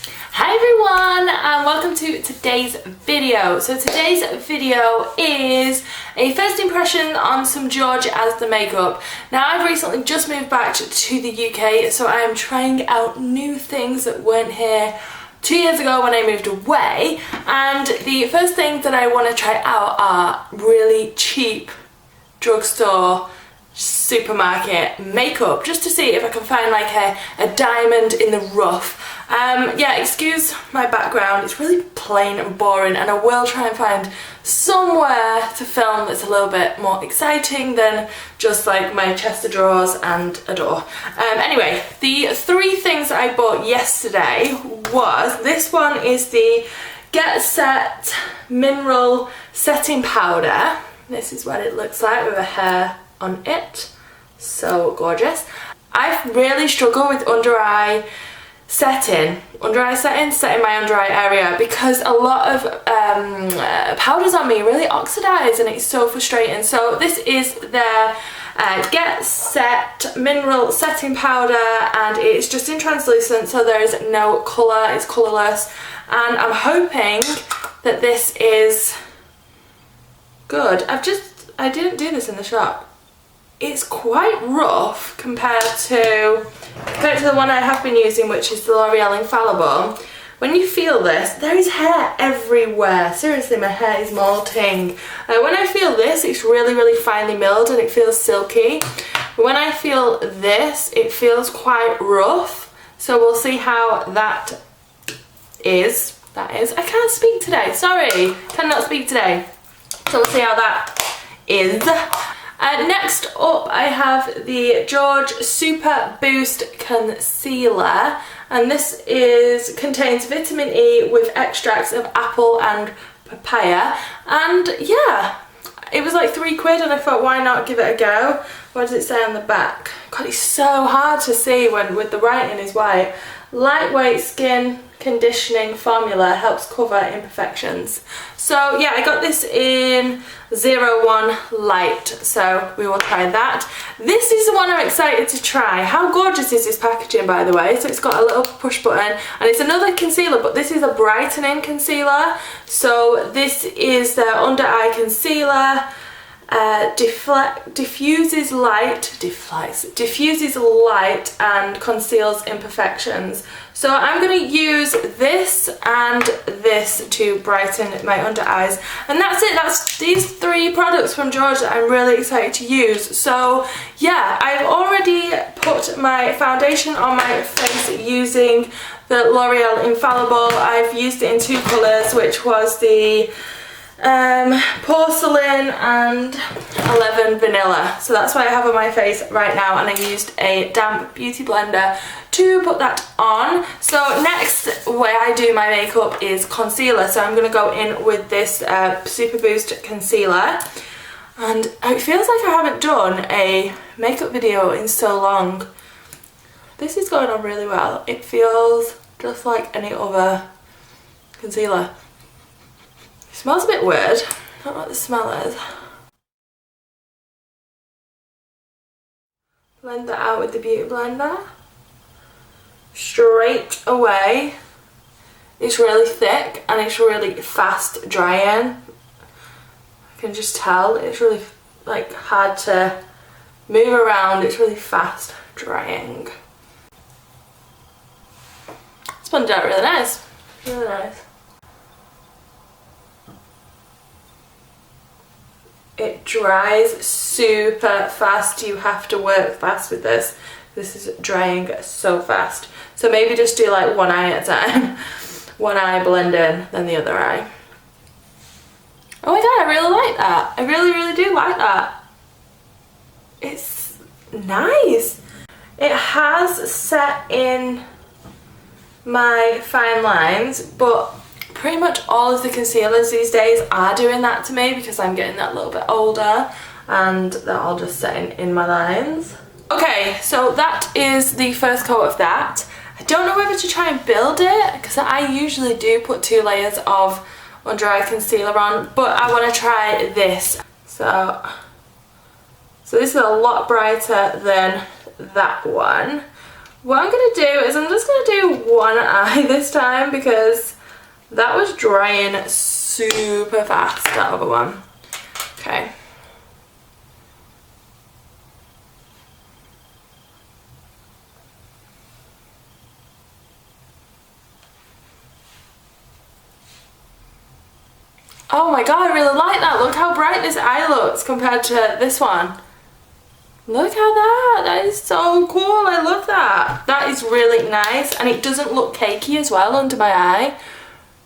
Hi everyone and welcome to today's video. So today's video is a first impression on some George Asda makeup. Now I've recently just moved back to the UK, so I am trying out new things that weren't here 2 years ago when I moved away, and the first thing that I want to try out are really cheap drugstore supermarket makeup, just to see if I can find like a diamond in the rough. Yeah, excuse my background, it's really plain and boring, and I will try and find somewhere to film that's a little bit more exciting than just like my chest of drawers and a door. Anyway, the three things that I bought yesterday was, this one is the Get Set Mineral Setting Powder. This is what it looks like with a hair on it. So gorgeous. I've really struggled with under eye setting my under eye area, because a lot of powders on me really oxidize and it's so frustrating. So this is their Get Set Mineral Setting Powder, and it's just in translucent, so there is no colour, it's colourless, and I'm hoping that this is good. I didn't do this in the shop. It's quite rough compared to the one I have been using, which is the L'Oreal Infallible. When you feel this, there is hair everywhere. Seriously, my hair is molting. When I feel this, it's really finely milled and it feels silky. When I feel this, it feels quite rough. So we'll see how that is. I can't speak today, sorry. Cannot speak today. So we'll see how that is. Next up I have the George Super Boost Concealer, and this contains vitamin E with extracts of apple and papaya, and yeah, it was like £3 and I thought, why not give it a go? What does it say on the back? God, it's so hard to see with the writing is white. Lightweight skin conditioning formula helps cover imperfections. So yeah, I got this in 01 Light, so we will try that. This is the one I'm excited to try. How gorgeous is this packaging, by the way? So it's got a little push button, and it's another concealer, but this is a brightening concealer. So this is the under eye concealer. Diffuses light and conceals imperfections. So I'm going to use this and this to brighten my under eyes, and that's it. That's these three products from George that I'm really excited to use. So yeah, I've already put my foundation on my face using the L'Oreal Infallible. I've used it in two colours, which was the porcelain and 11 vanilla. So that's what I have on my face right now, and I used a damp beauty blender to put that on. So next where I do my makeup is concealer, so I'm going to go in with this Super Boost Concealer, and it feels like I haven't done a makeup video in so long. This is going on really well. It feels just like any other concealer. It smells a bit weird. I don't know what the smell is. Blend that out with the beauty blender. Straight away. It's really thick and it's really fast drying. I can just tell it's really like hard to move around. It's really fast drying. Sponge out really nice. Really nice. It dries super fast. You have to work fast with this. This is drying so fast. So maybe just do like one eye at a time. One eye blend in, then the other eye. Oh my god, I really like that. I really do like that. It's nice. It has set in my fine lines, but pretty much all of the concealers these days are doing that to me, because I'm getting that little bit older and they're all just setting in my lines. Okay, so that is the first coat of that. I don't know whether to try and build it, because I usually do put 2 layers of under eye concealer on, but I want to try this. So this is a lot brighter than that one, What I'm going to do is I'm just going to do one eye this time because that was drying super fast, that other one. Okay. Oh my god, I really like that. Look how bright this eye looks compared to this one. Look at that is so cool. I love that. That is really nice, and it doesn't look cakey as well under my eye.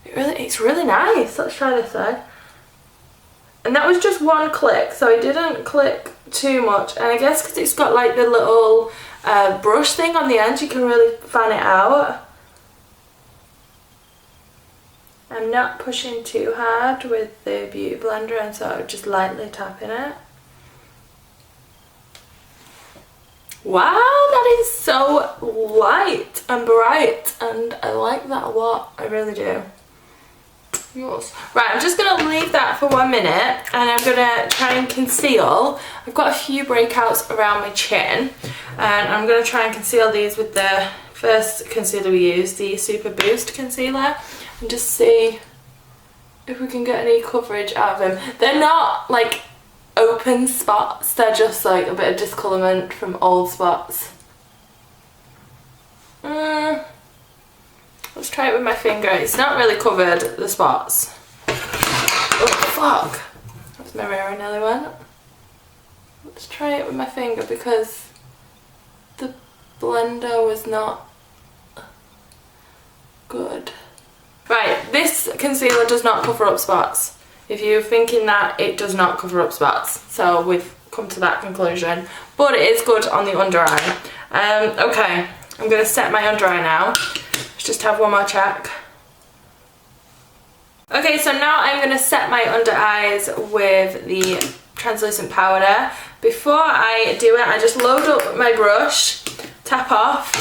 It's really nice. Let's try this side. And that was just one click, so I didn't click too much, and I guess because it's got like the little brush thing on the end, you can really fan it out. I'm not pushing too hard with the beauty blender, and sort of just lightly tapping it. Wow, that is so light and bright, and I like that a lot. I really do. Yes. Right, I'm just going to leave that for 1 minute, and I'm going to try and conceal. I've got a few breakouts around my chin, and I'm going to try and conceal these with the first concealer we used, the Super Boost concealer, and just see if we can get any coverage out of them. They're not like open spots, they're just like a bit of discolourment from old spots. Let's try it with my finger. It's not really covered, the spots. Oh fuck, that's my mirror nearly went. Let's try it with my finger because the blender was not good. Right, this concealer does not cover up spots. If you're thinking that, it does not cover up spots. So we've come to that conclusion. But it is good on the under eye. Okay, I'm going to set my under eye now. Let's just have one more check. Okay, so now I'm going to set my under eyes with the translucent powder. Before I do it, I just load up my brush, tap off,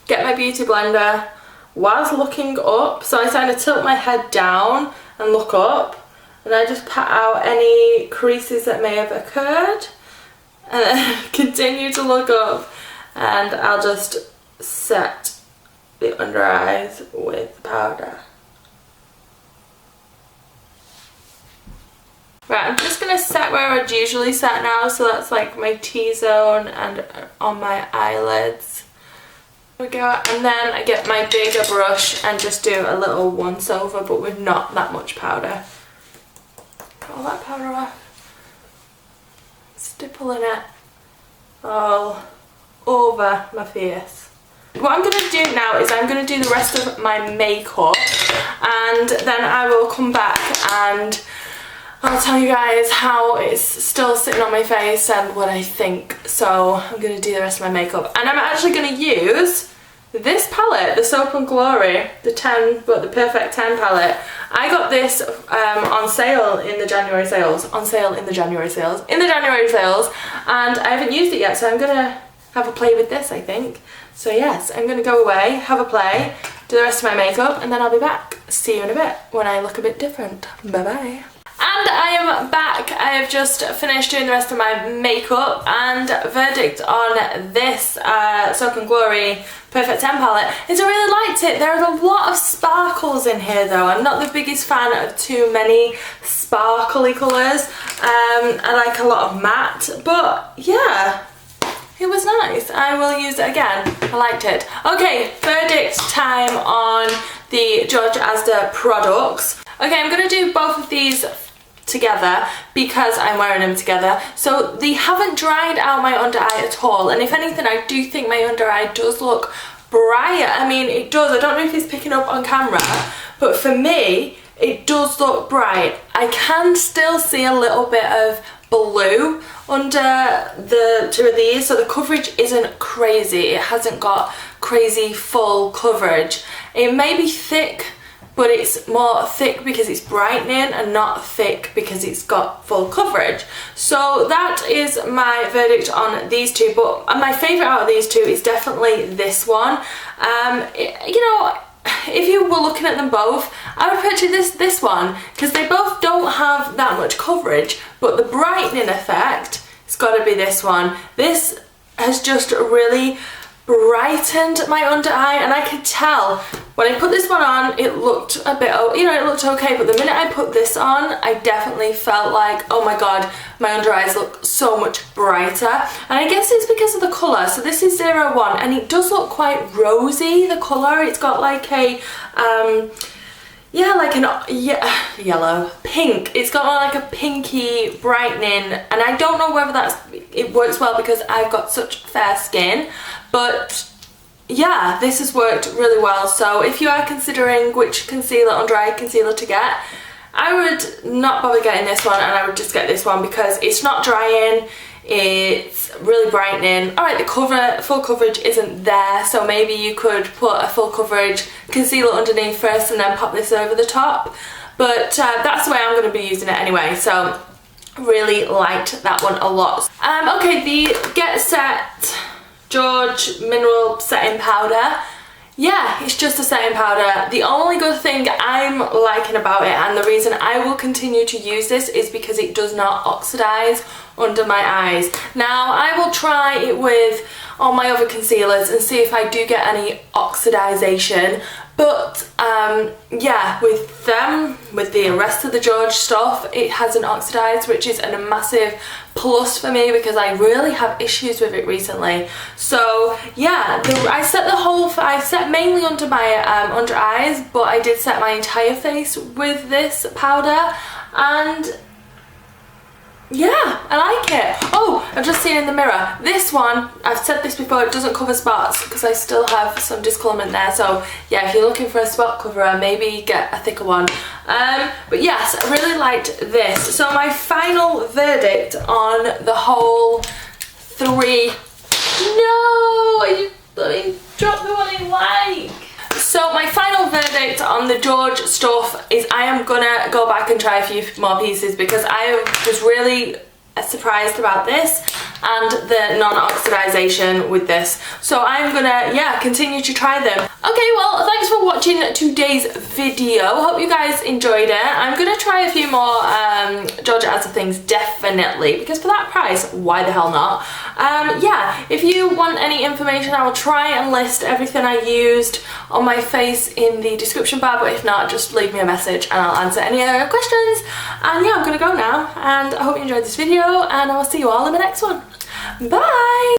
get my beauty blender, whilst looking up, so I kind of tilt my head down and look up, and I just pat out any creases that may have occurred, and then continue to look up, and I'll just set the under eyes with powder. Right, I'm just going to set where I'd usually set now, so that's like my T-zone and on my eyelids. There we go, and then I get my bigger brush and just do a little once over, but with not that much powder. Get all that powder off. Stippling it all over my face. What I'm going to do now is I'm going to do the rest of my makeup, and then I will come back and I'll tell you guys how it's still sitting on my face and what I think. So I'm going to do the rest of my makeup, and I'm actually going to use this palette, the Soap and Glory, the Perfect 10 palette. I got this on sale in the January sales, and I haven't used it yet, so I'm going to have a play with this, I think. So yes, I'm going to go away, have a play, do the rest of my makeup, and then I'll be back. See you in a bit when I look a bit different. Bye bye. And I am back. I have just finished doing the rest of my makeup, and verdict on this Soap and Glory Perfect 10 palette is I really liked it. There are a lot of sparkles in here though. I'm not the biggest fan of too many sparkly colours. I like a lot of matte, but yeah, it was nice. I will use it again. I liked it. Okay, verdict time on the George Asda products. Okay, I'm going to do both of these together because I'm wearing them together. So they haven't dried out my under eye at all, and if anything I do think my under eye does look brighter. I mean, it does. I don't know if it's picking up on camera, but for me it does look bright. I can still see a little bit of blue under the two of these, so the coverage isn't crazy. It hasn't got crazy full coverage. It may be thick, but it's more thick because it's brightening and not thick because it's got full coverage. So that is my verdict on these two, but my favourite out of these two is definitely this one. You know, if you were looking at them both, I would purchase this one because they both don't have that much coverage, but the brightening effect, it's got to be this one. This has just really brightened my under eye, and I could tell when I put this one on it looked a bit, you know, it looked okay, but the minute I put this on I definitely felt like, oh my god, my under eyes look so much brighter. And I guess it's because of the colour. So this is 01 and it does look quite rosy, the colour. It's got like a yeah, like an yellow, pink. It's got like a pinky brightening, and I don't know whether it works well because I've got such fair skin, but yeah, this has worked really well. So if you are considering which concealer, under eye concealer to get, I would not bother getting this one, and I would just get this one because it's not drying, it's really brightening. Alright, the full coverage isn't there, so maybe you could put a full coverage concealer underneath first and then pop this over the top, but that's the way I'm going to be using it anyway, so really liked that one a lot. Okay, the Get Set George Mineral Setting Powder. Yeah, it's just a setting powder. The only good thing I'm liking about it, and the reason I will continue to use this, is because it does not oxidize under my eyes. Now, I will try it with all my other concealers and see if I do get any oxidization, but yeah, with them, with the rest of the George stuff, it hasn't oxidized, which is a massive plus for me because I really have issues with it recently. So yeah, I set mainly under my under eyes, but I did set my entire face with this powder, and yeah, I like it. Oh, I've just seen in the mirror, this one, I've said this before, it doesn't cover spots because I still have some discolourment there, so yeah, if you're looking for a spot coverer, maybe get a thicker one. But yes, I really liked this. So my final verdict on the whole three... No! I dropped the one I like! So my final verdict on the George stuff is I am gonna go back and try a few more pieces because I was really surprised about this and the non-oxidization with this. So I'm gonna, yeah, continue to try them. Okay, well, thanks for watching today's video. Hope you guys enjoyed it. I'm gonna try a few more George Asda things, definitely, because for that price, why the hell not? Yeah, if you want any information, I will try and list everything I used on my face in the description bar, but if not, just leave me a message and I'll answer any other questions. And yeah, I'm gonna go now, and I hope you enjoyed this video, and I will see you all in the next one. Bye!